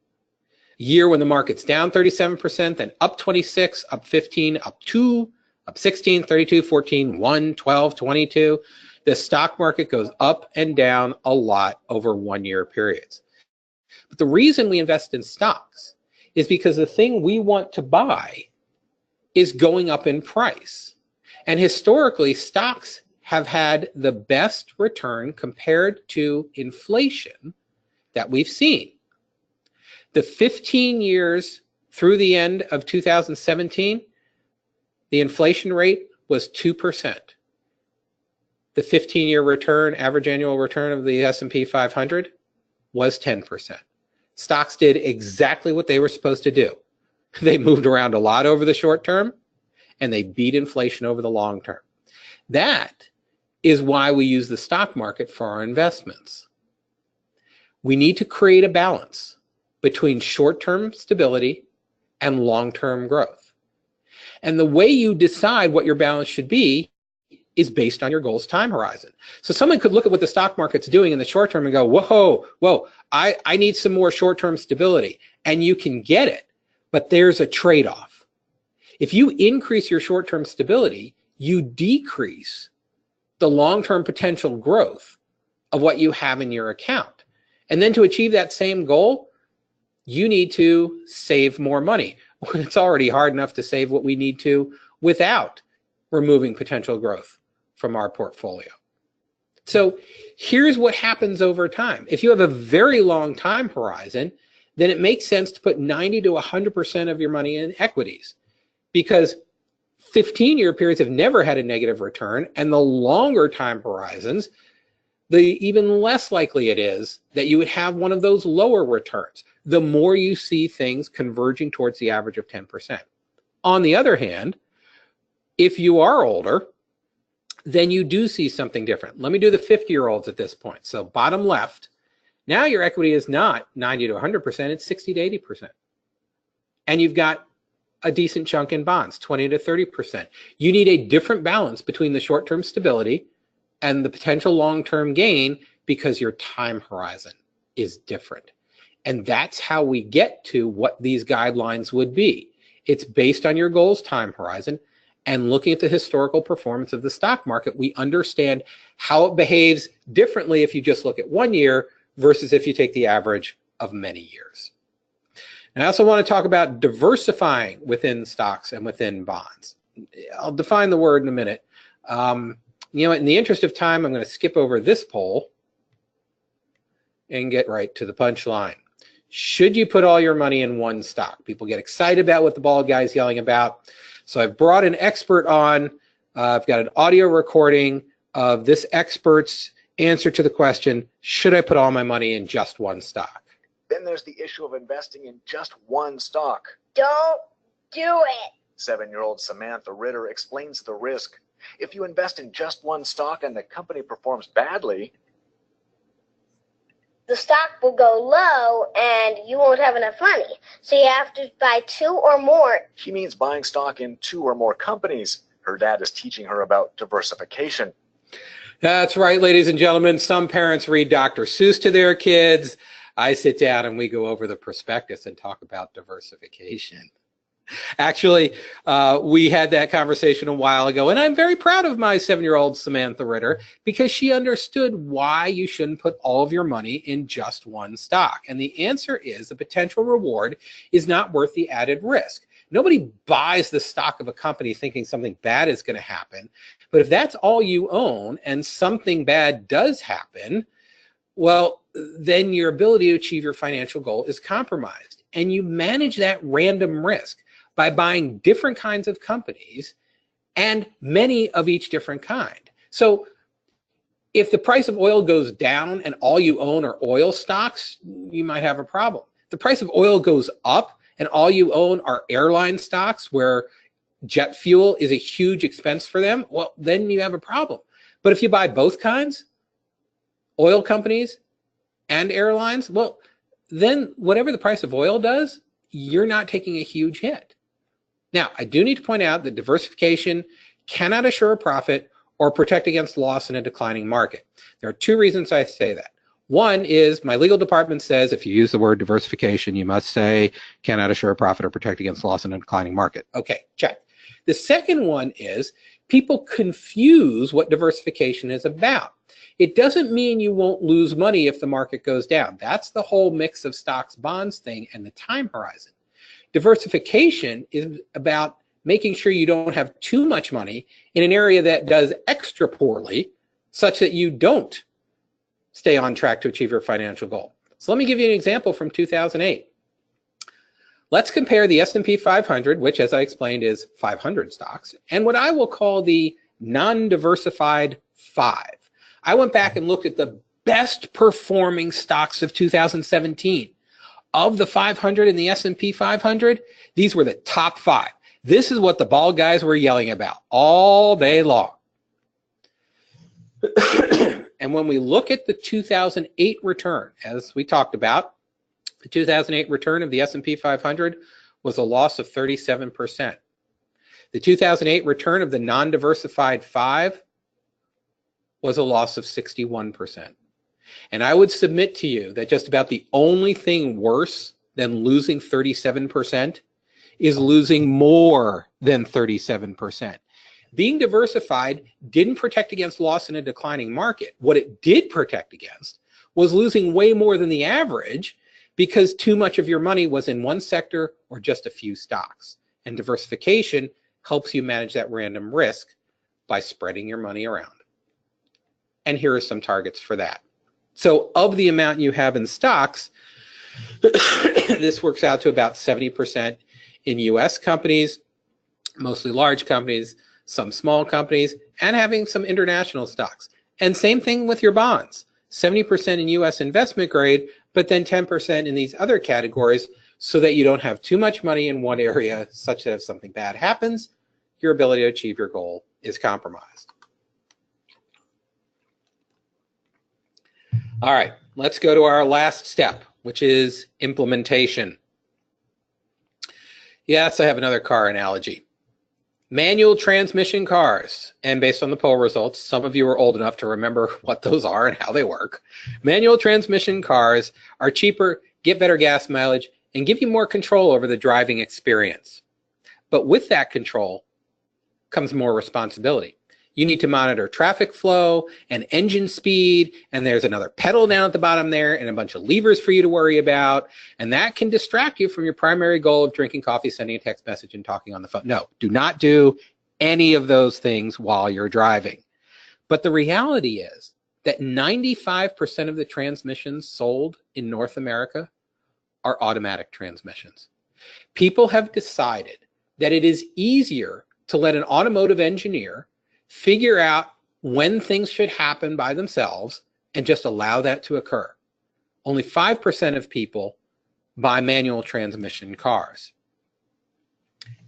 Year when the market's down 37%, then up 26, up 15, up 2, up 16, 32, 14, 1, 12, 22. The stock market goes up and down a lot over 1-year periods. But the reason we invest in stocks is because the thing we want to buy is going up in price. And historically, stocks have had the best return compared to inflation that we've seen. The 15 years through the end of 2017, the inflation rate was 2%. The 15-year return, average annual return of the S&P 500 was 10%. Stocks did exactly what they were supposed to do. They moved around a lot over the short term, and they beat inflation over the long term. That is why we use the stock market for our investments. We need to create a balance between short-term stability and long-term growth. And the way you decide what your balance should be is based on your goals time horizon. So someone could look at what the stock market's doing in the short term and go, whoa, I need some more short-term stability. And you can get it, but there's a trade-off. If you increase your short-term stability, you decrease the long-term potential growth of what you have in your account. And then to achieve that same goal, you need to save more money. It's already hard enough to save what we need to without removing potential growth from our portfolio. So here's what happens over time. If you have a very long time horizon, then it makes sense to put 90 to 100% of your money in equities, because 15-year periods have never had a negative return, and the longer time horizons, the even less likely it is that you would have one of those lower returns, the more you see things converging towards the average of 10%. On the other hand, if you are older, then you do see something different. Let me do the 50-year-olds at this point. So bottom left, now your equity is not 90 to 100%, it's 60 to 80%. And you've got a decent chunk in bonds, 20 to 30%. You need a different balance between the short-term stability and the potential long-term gain because your time horizon is different. And that's how we get to what these guidelines would be. It's based on your goals time horizon, and looking at the historical performance of the stock market, we understand how it behaves differently if you just look at 1 year versus if you take the average of many years. And I also want to talk about diversifying within stocks and within bonds. I'll define the word in a minute. In the interest of time, I'm going to skip over this poll and get right to the punchline. Should you put all your money in one stock? People get excited about what the bald guy's yelling about. So I've brought an expert on. I've got an audio recording of this expert's answer to the question, should I put all my money in just one stock? Then there's the issue of investing in just one stock. Don't do it. 7-year-old Samantha Ritter explains the risk. If you invest in just one stock and the company performs badly, the stock will go low and you won't have enough money. So you have to buy 2 or more. she means buying stock in 2 or more companies. Her dad is teaching her about diversification. That's right, ladies and gentlemen. Some parents read Dr. Seuss to their kids. I sit down and we go over the prospectus and talk about diversification. Actually, we had that conversation a while ago, and I'm very proud of my 7-year-old Samantha Ritter because she understood why you shouldn't put all of your money in just one stock. And the answer is the potential reward is not worth the added risk. Nobody buys the stock of a company thinking something bad is going to happen. But if that's all you own and something bad does happen, well, then your ability to achieve your financial goal is compromised. And you manage that random risk by buying different kinds of companies and many of each different kind. So if the price of oil goes down and all you own are oil stocks, you might have a problem. If the price of oil goes up and all you own are airline stocks where jet fuel is a huge expense for them, well, then you have a problem. But if you buy both kinds, oil companies and airlines, well, then whatever the price of oil does, you're not taking a huge hit. Now, I do need to point out that diversification cannot assure a profit or protect against loss in a declining market. There are 2 reasons I say that. One is my legal department says if you use the word diversification, you must say cannot assure a profit or protect against loss in a declining market. Okay, check. The second one is people confuse what diversification is about. It doesn't mean you won't lose money if the market goes down. That's the whole mix of stocks, bonds thing and the time horizon. Diversification is about making sure you don't have too much money in an area that does extra poorly such that you don't stay on track to achieve your financial goal. So let me give you an example from 2008. Let's compare the S&P 500, which as I explained is 500 stocks, and what I will call the non-diversified 5. I went back and looked at the best performing stocks of 2017. Of the 500 in the S&P 500, these were the top 5. This is what the bald guys were yelling about all day long. And when we look at the 2008 return, as we talked about, the 2008 return of the S&P 500 was a loss of 37%. The 2008 return of the non-diversified 5 was a loss of 61%. And I would submit to you that just about the only thing worse than losing 37% is losing more than 37%. Being diversified didn't protect against loss in a declining market. What it did protect against was losing way more than the average because too much of your money was in one sector or just a few stocks. And diversification helps you manage that random risk by spreading your money around. And here are some targets for that. So of the amount you have in stocks, this works out to about 70% in US companies, mostly large companies, some small companies, and having some international stocks. And same thing with your bonds, 70% in US investment grade, but then 10% in these other categories so that you don't have too much money in one area such that if something bad happens, your ability to achieve your goal is compromised. All right, let's go to our last step, which is implementation. Yes, I have another car analogy. Manual transmission cars, and based on the poll results, some of you are old enough to remember what those are and how they work. Manual transmission cars are cheaper, get better gas mileage, and give you more control over the driving experience. But with that control comes more responsibility. You need to monitor traffic flow and engine speed, and there's another pedal down at the bottom there and a bunch of levers for you to worry about, and that can distract you from your primary goal of drinking coffee, sending a text message, and talking on the phone. No, do not do any of those things while you're driving. But the reality is that 95% of the transmissions sold in North America are automatic transmissions. People have decided that it is easier to let an automotive engineer figure out when things should happen by themselves and just allow that to occur. Only 5% of people buy manual transmission cars.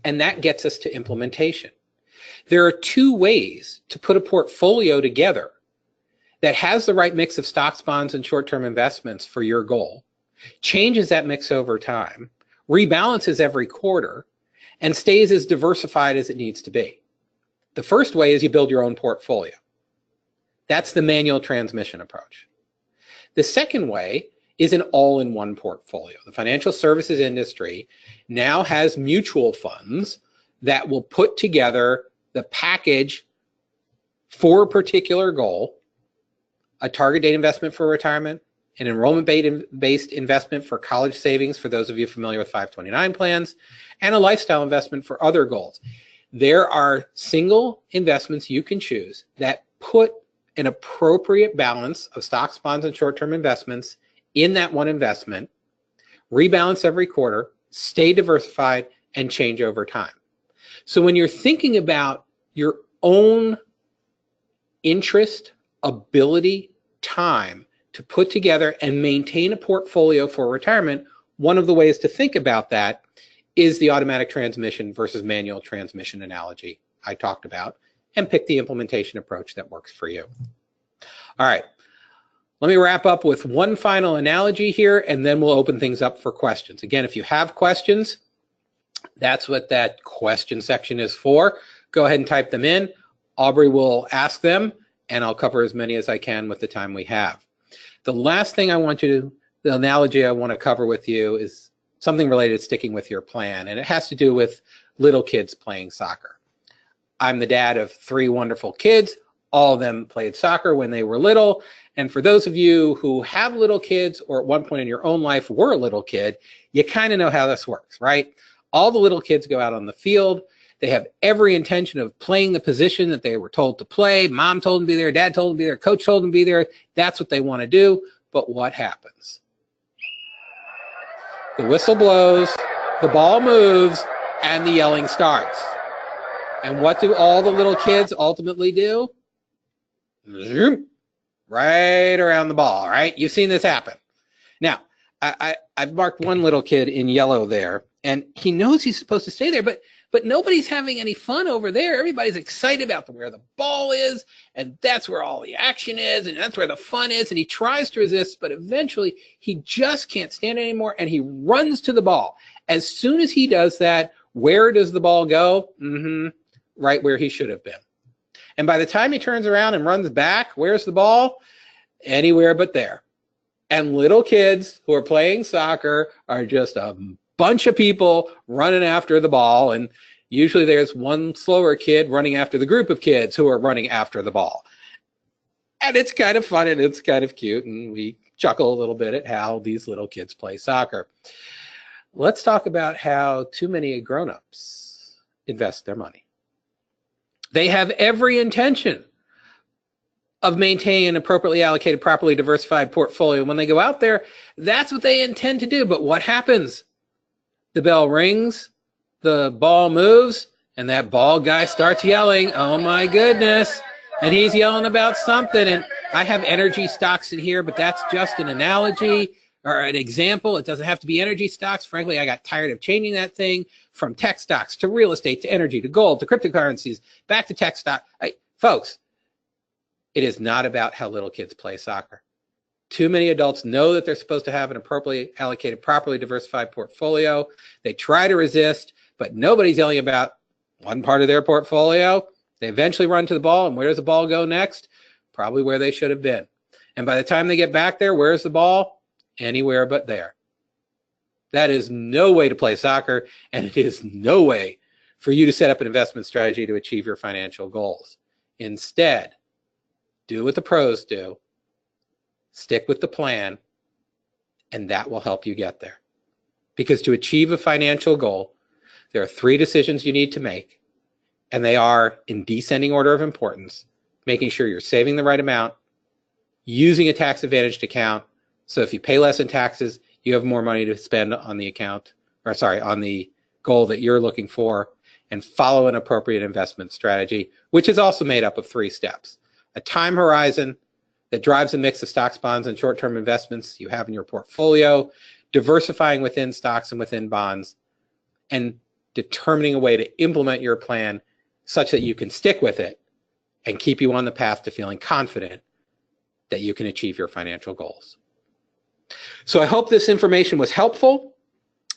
And that gets us to implementation. There are two ways to put a portfolio together that has the right mix of stocks, bonds, and short-term investments for your goal, changes that mix over time, rebalances every quarter, and stays as diversified as it needs to be. The first way is you build your own portfolio. That's the manual transmission approach. The second way is an all-in-one portfolio. The financial services industry now has mutual funds that will put together the package for a particular goal, a target date investment for retirement, an enrollment-based investment for college savings for those of you familiar with 529 plans, and a lifestyle investment for other goals. There are single investments you can choose that put an appropriate balance of stocks, bonds, and short-term investments in that one investment, rebalance every quarter, stay diversified, and change over time. So when you're thinking about your own interest, ability, time to put together and maintain a portfolio for retirement, one of the ways to think about that is the automatic transmission versus manual transmission analogy I talked about, and pick the implementation approach that works for you. All right, let me wrap up with one final analogy here, and then we'll open things up for questions. Again, if you have questions, that's what that question section is for. Go ahead and type them in. Aubrey will ask them, and I'll cover as many as I can with the time we have. The last thing the analogy I want to cover with you is something related to sticking with your plan, and it has to do with little kids playing soccer. I'm the dad of 3 wonderful kids. All of them played soccer when they were little, and for those of you who have little kids or at one point in your own life were a little kid, you kind of know how this works, right? All the little kids go out on the field. They have every intention of playing the position that they were told to play. Mom told them to be there, dad told them to be there, coach told them to be there. That's what they want to do, but what happens? The whistle blows, the ball moves, and the yelling starts. And what do all the little kids ultimately do? Zoom, right around the ball, right? You've seen this happen. Now, I've marked one little kid in yellow there, and he knows he's supposed to stay there, but nobody's having any fun over there. Everybody's excited about where the ball is, and that's where all the action is, and that's where the fun is, and he tries to resist, but eventually he just can't stand it anymore, and he runs to the ball. As soon as he does that, where does the ball go? Right where he should have been. And by the time he turns around and runs back, where's the ball? Anywhere but there. And little kids who are playing soccer are just a bunch of people running after the ball, and usually there's one slower kid running after the group of kids who are running after the ball. And it's kind of fun and it's kind of cute, and we chuckle a little bit at how these little kids play soccer. Let's talk about how too many grown-ups invest their money. They have every intention of maintaining an appropriately allocated, properly diversified portfolio. When they go out there, that's what they intend to do. But what happens? The bell rings, the ball moves, and that ball guy starts yelling, oh my goodness, and he's yelling about something. And I have energy stocks in here, but that's just an analogy or an example. It doesn't have to be energy stocks. Frankly, I got tired of changing that thing from tech stocks to real estate to energy to gold to cryptocurrencies, back to tech stock. Folks, it is not about how little kids play soccer. Too many adults know that they're supposed to have an appropriately allocated, properly diversified portfolio. They try to resist, but nobody's yelling about one part of their portfolio. They eventually run to the ball, and where does the ball go next? Probably where they should have been. And by the time they get back there, where's the ball? Anywhere but there. That is no way to play soccer, and it is no way for you to set up an investment strategy to achieve your financial goals. Instead, do what the pros do, stick with the plan, and that will help you get there. Because to achieve a financial goal, there are 3 decisions you need to make, and they are in descending order of importance: making sure you're saving the right amount, using a tax-advantaged account, so if you pay less in taxes, you have more money to spend on the account, or sorry, on the goal that you're looking for, and follow an appropriate investment strategy, which is also made up of 3 steps. A time horizon that drives a mix of stocks, bonds, and short-term investments you have in your portfolio, diversifying within stocks and within bonds, and determining a way to implement your plan such that you can stick with it and keep you on the path to feeling confident that you can achieve your financial goals. So I hope this information was helpful.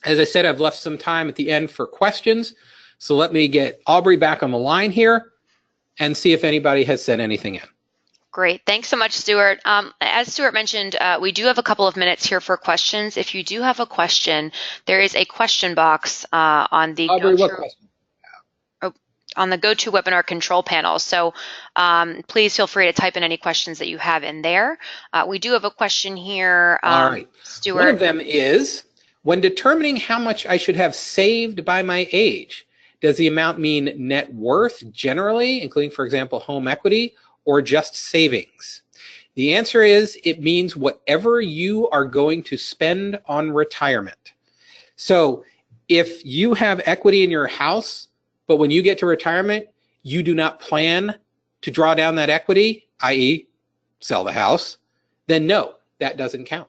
As I said, I've left some time at the end for questions. So let me get Aubrey back on the line here and see if anybody has sent anything in. Great. Thanks so much, Stuart. As Stuart mentioned, we do have a couple of minutes here for questions. If you do have a question, there is a question box on the on the GoToWebinar control panel. So please feel free to type in any questions that you have in there. We do have a question here, All right. Stuart. One of them is, when determining how much I should have saved by my age, does the amount mean net worth generally, including, for example, home equity, or just savings? The answer is, it means whatever you are going to spend on retirement. So if you have equity in your house, but when you get to retirement, you do not plan to draw down that equity, i.e. sell the house, then no, that doesn't count.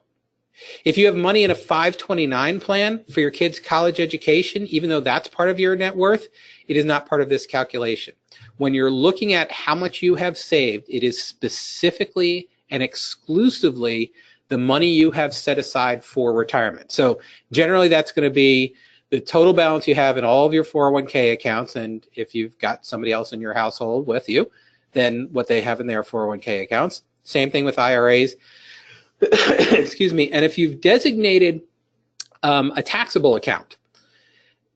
If you have money in a 529 plan for your kids' college education, even though that's part of your net worth, it is not part of this calculation. When you're looking at how much you have saved, it is specifically and exclusively the money you have set aside for retirement. So generally that's going to be the total balance you have in all of your 401k accounts, and if you've got somebody else in your household with you, then what they have in their 401k accounts. Same thing with IRAs. Excuse me. And if you've designated a taxable account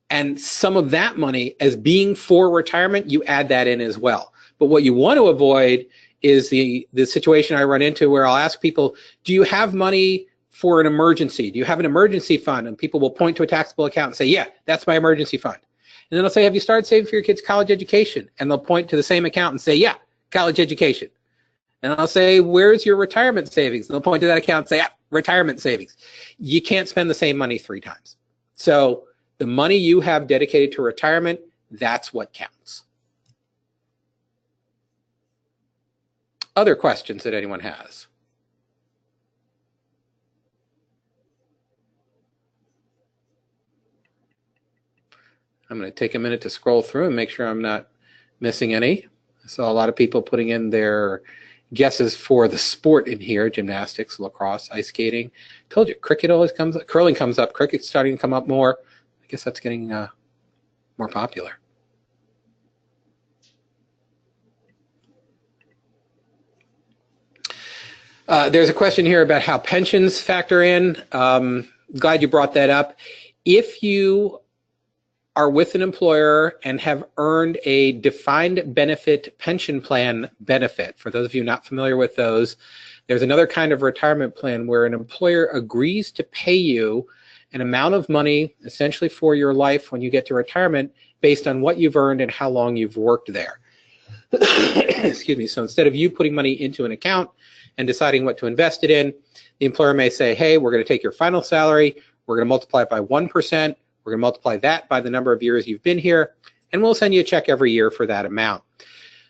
and some of that money as being for retirement, you add that in as well. But what you want to avoid is the situation I run into where I'll ask people, do you have money for an emergency? Do you have an emergency fund? And people will point to a taxable account and say, yeah, that's my emergency fund. And then I'll say, have you started saving for your kids' college education? And they'll point to the same account and say, yeah, college education. And I'll say, where's your retirement savings? And they'll point to that account and say, yeah, retirement savings. You can't spend the same money 3 times. So the money you have dedicated to retirement, that's what counts. Other questions that anyone has? I'm going to take a minute to scroll through and make sure I'm not missing any. I saw a lot of people putting in their guesses for the sport in here: gymnastics, lacrosse, ice skating. Told you, cricket always comes up, curling comes up, cricket's starting to come up more. I guess that's getting more popular. There's a question here about how pensions factor in. Glad you brought that up. If you are with an employer and have earned a defined benefit pension plan benefit, for those of you not familiar with those, there's another kind of retirement plan where an employer agrees to pay you an amount of money essentially for your life when you get to retirement based on what you've earned and how long you've worked there. Excuse me. So instead of you putting money into an account and deciding what to invest it in, the employer may say, hey, we're going to take your final salary, we're going to multiply it by 1%, we're going to multiply that by the number of years you've been here, and we'll send you a check every year for that amount.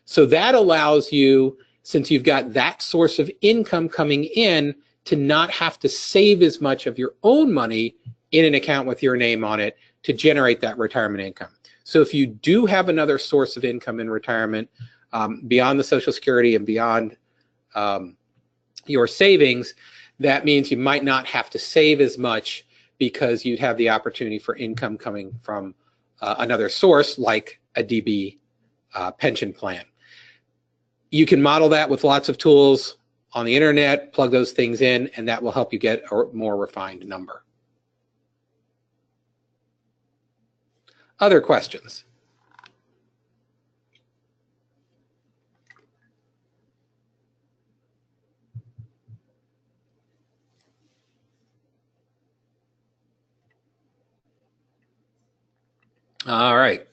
So that allows you, since you've got that source of income coming in, to not have to save as much of your own money in an account with your name on it to generate that retirement income. So if you do have another source of income in retirement, beyond the Social Security and beyond your savings, that means you might not have to save as much because you'd have the opportunity for income coming from another source like a DB pension plan. You can model that with lots of tools on the internet, plug those things in, and that will help you get a more refined number. Other questions? All right.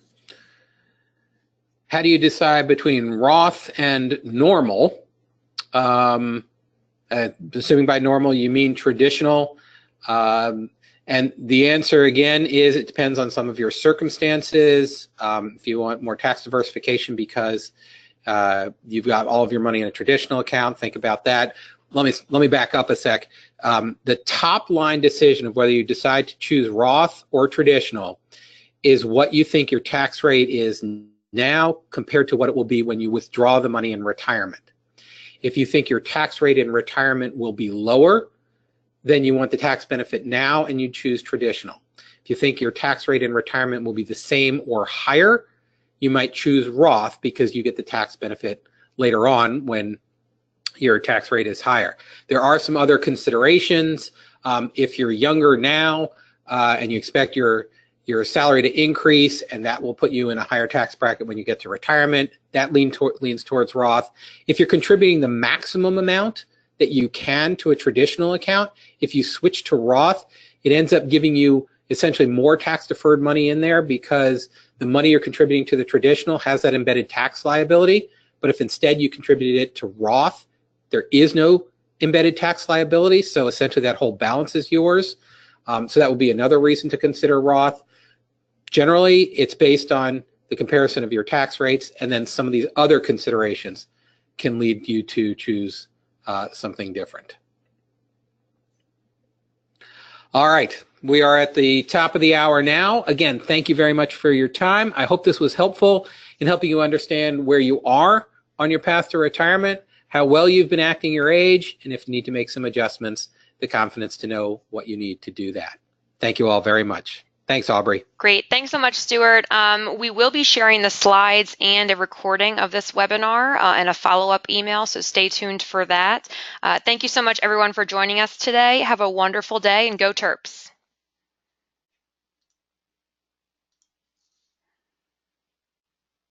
How do you decide between Roth and normal? Assuming by normal you mean traditional. And the answer again is it depends on some of your circumstances. If you want more tax diversification because you've got all of your money in a traditional account, think about that. Let me back up a sec. The top line decision of whether you decide to choose Roth or traditional is what you think your tax rate is now compared to what it will be when you withdraw the money in retirement. If you think your tax rate in retirement will be lower, then you want the tax benefit now and you choose traditional. If you think your tax rate in retirement will be the same or higher, you might choose Roth because you get the tax benefit later on when your tax rate is higher. There are some other considerations. If you're younger now and you expect your salary to increase, and that will put you in a higher tax bracket when you get to retirement, that leans towards Roth. If you're contributing the maximum amount that you can to a traditional account, if you switch to Roth, it ends up giving you essentially more tax deferred money in there because the money you're contributing to the traditional has that embedded tax liability. But if instead you contributed it to Roth, there is no embedded tax liability. So essentially that whole balance is yours. So that would be another reason to consider Roth. Generally, it's based on the comparison of your tax rates, and then some of these other considerations can lead you to choose something different. All right, we are at the top of the hour now. Again, thank you very much for your time. I hope this was helpful in helping you understand where you are on your path to retirement, how well you've been acting your age, and if you need to make some adjustments, the confidence to know what you need to do that. Thank you all very much. Thanks, Aubrey. Great. Thanks so much, Stuart. We will be sharing the slides and a recording of this webinar and a follow-up email, so stay tuned for that. Thank you so much, everyone, for joining us today. Have a wonderful day, and go Terps.